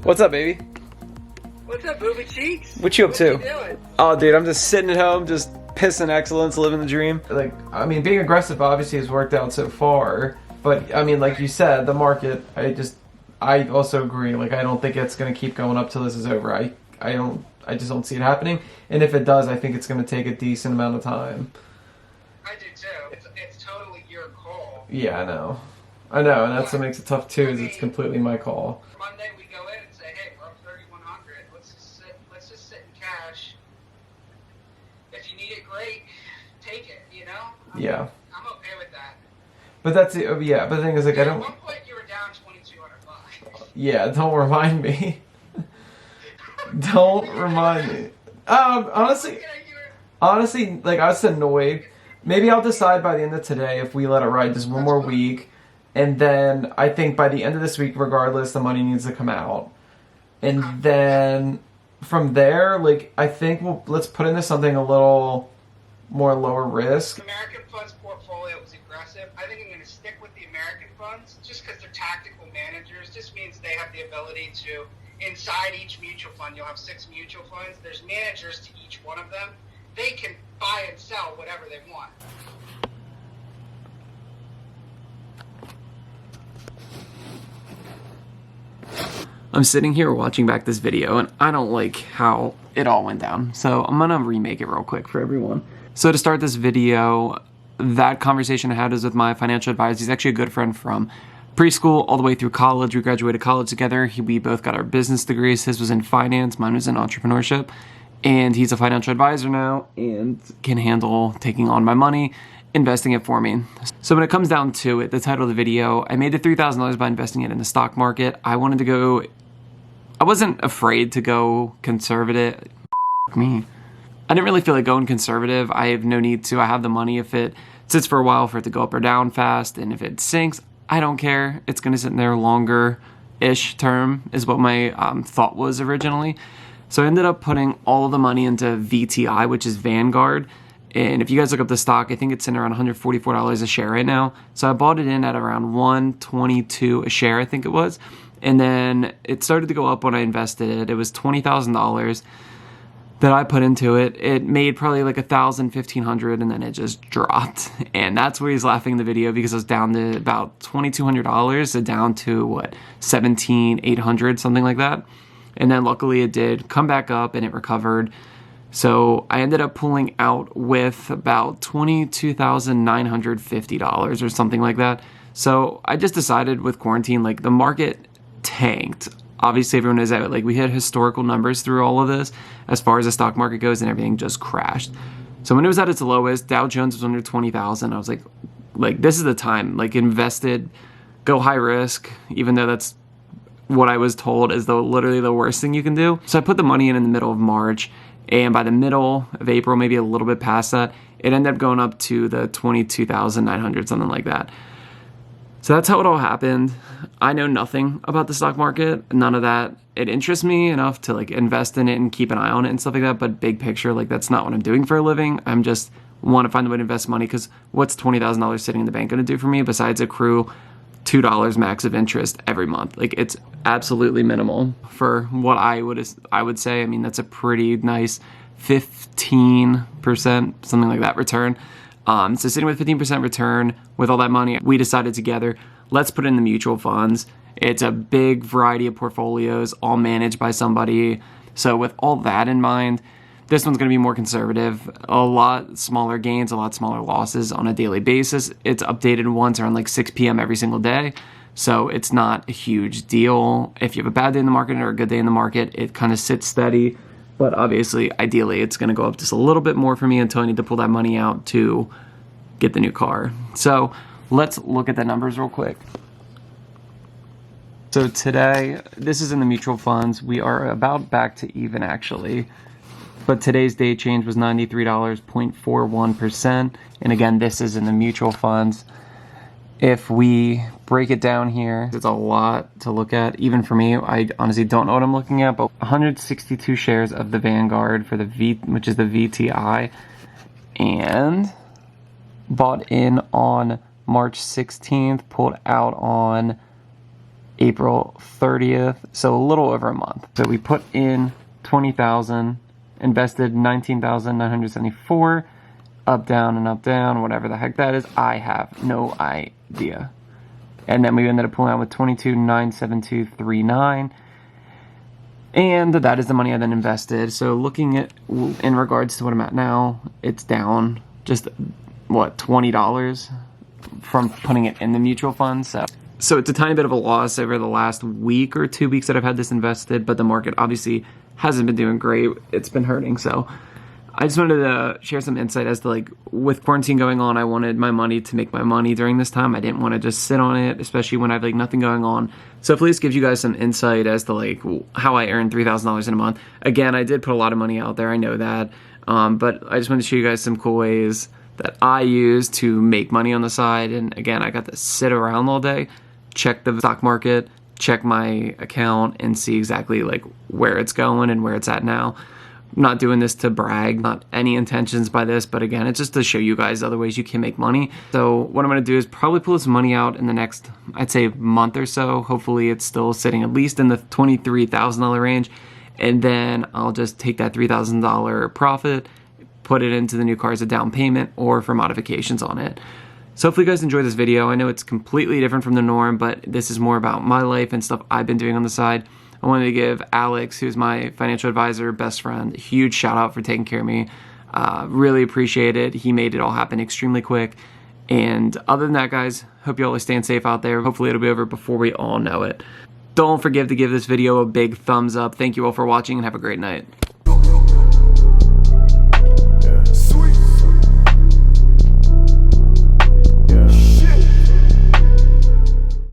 What's up, baby? What's up, booby cheeks? What you up to? What you doing? Oh, dude, I'm just sitting at home, just pissing excellence, living the dream. Like, I mean, being aggressive obviously has worked out so far, but I mean, like you said, the market, I also agree. Like, I don't think it's gonna keep going up till this is over. I just don't see it happening. And if it does, I think it's gonna take a decent amount of time. I do too. It's totally your call. Yeah, I know, and that's what makes it tough too. Is it's completely my call. Monday we go in and say, hey, we're up 3,100. Let's just sit in cash. If you need it, great. Take it. You know. Yeah. I'm okay with that. But that's it. Yeah. But the thing is, like, I don't. At one point, you were down $2,200. Yeah. Don't remind me. Don't remind me. Honestly, like, I was annoyed. Maybe I'll decide by the end of today if we let it ride just one more week. And then I think by the end of this week, regardless, the money needs to come out. And then from there, like, I think let's put into something a little more lower risk. American Funds portfolio was aggressive. I think I'm going to stick with the American Funds just because they're tactical managers. Just means they have the ability to, inside each mutual fund, you'll have 6 mutual funds. There's managers to each one of them. They can buy and sell whatever they want. I'm sitting here watching back this video, and I don't like how it all went down. So I'm gonna remake it real quick for everyone. So to start this video, that conversation I had is with my financial advisor. He's actually a good friend from preschool all the way through college. We graduated college together. We both got our business degrees. His was in finance, mine was in entrepreneurship. And he's a financial advisor now and can handle taking on my money, investing it for me. So when it comes down to it, the title of the video, I made the $3,000 by investing it in the stock market. I wasn't afraid to go conservative. Me. I didn't really feel like going conservative. I have no need to. I have the money. If it sits for a while for it to go up or down fast, and if it sinks, I don't care. It's going to sit in there longer-ish term is what my thought was originally. So I ended up putting all of the money into VTI, which is Vanguard. And if you guys look up the stock, I think it's in around $144 a share right now. So I bought it in at around $122 a share, I think it was. And then it started to go up when I invested it. It was $20,000 that I put into it. It made probably like $1,000, $1,500, and then it just dropped. And that's where he's laughing in the video, because I was down to about $2,200, so down to what, $17,800, something like that. And then luckily it did come back up and it recovered. So I ended up pulling out with about $22,950 or something like that. So I just decided with quarantine, like, the market tanked. Obviously everyone knows that, like, we hit historical numbers through all of this as far as the stock market goes, and everything just crashed. So when it was at its lowest, Dow Jones was under 20,000. I was like, this is the time, like, invested, go high risk, even though that's what I was told is literally the worst thing you can do. So I put the money in the middle of March, and by the middle of April, maybe a little bit past that, it ended up going up to the 22,900, something like that. So that's how it all happened. I know nothing about the stock market, none of that. It interests me enough to, like, invest in it and keep an eye on it and stuff like that, but big picture, like, that's not what I'm doing for a living. I'm just want to find a way to invest money, because what's $20,000 sitting in the bank going to do for me besides accrue $2 max of interest every month? Like, it's absolutely minimal for what I would say. I mean, that's a pretty nice 15%, something like that, return. So sitting with 15% return with all that money, we decided together, let's put it in the mutual funds. It's a big variety of portfolios, all managed by somebody. So with all that in mind, this one's going to be more conservative, a lot smaller gains, a lot smaller losses on a daily basis. It's updated once around like 6 p.m. every single day. So it's not a huge deal. If you have a bad day in the market or a good day in the market, it kind of sits steady. But obviously, ideally, it's going to go up just a little bit more for me until I need to pull that money out to get the new car. So let's look at the numbers real quick. So today, this is in the mutual funds. We are about back to even, actually. But today's day change was $93.41%. And again, this is in the mutual funds. If we break it down here, it's a lot to look at. Even for me, I honestly don't know what I'm looking at, but 162 shares of the Vanguard for the which is the VTI, and bought in on March 16th, pulled out on April 30th, so a little over a month. So we put in 20,000, invested 19,974, up, down, and up, down, whatever the heck that is. I have no idea. And then we ended up pulling out with 22,972.39. And that is the money I then invested. So looking at, in regards to what I'm at now, it's down just, what, $20 from putting it in the mutual fund. So it's a tiny bit of a loss over the last week or 2 weeks that I've had this invested, but the market obviously hasn't been doing great. It's been hurting. So I just wanted to share some insight as to, like, with quarantine going on, I wanted my money to make my money during this time. I didn't want to just sit on it, especially when I have, like, nothing going on. So hopefully this gives you guys some insight as to, like, how I earned $3,000 in a month. Again, I did put a lot of money out there. I know that. But I just wanted to show you guys some cool ways that I use to make money on the side. And again, I got to sit around all day, check the stock market, check my account, and see exactly, like, where it's going and where it's at now. I'm not doing this to brag, not any intentions by this, but again, it's just to show you guys other ways you can make money. So what I'm going to do is probably pull this money out in the next, I'd say, month or so. Hopefully it's still sitting at least in the $23,000 range. And then I'll just take that $3,000 profit, put it into the new car as a down payment or for modifications on it. So hopefully you guys enjoyed this video. I know it's completely different from the norm, but this is more about my life and stuff I've been doing on the side. I wanted to give Alex, who's my financial advisor, best friend, a huge shout out for taking care of me. Really appreciate it. He made it all happen extremely quick. And other than that, guys, hope you all are staying safe out there. Hopefully it'll be over before we all know it. Don't forget to give this video a big thumbs up. Thank you all for watching and have a great night.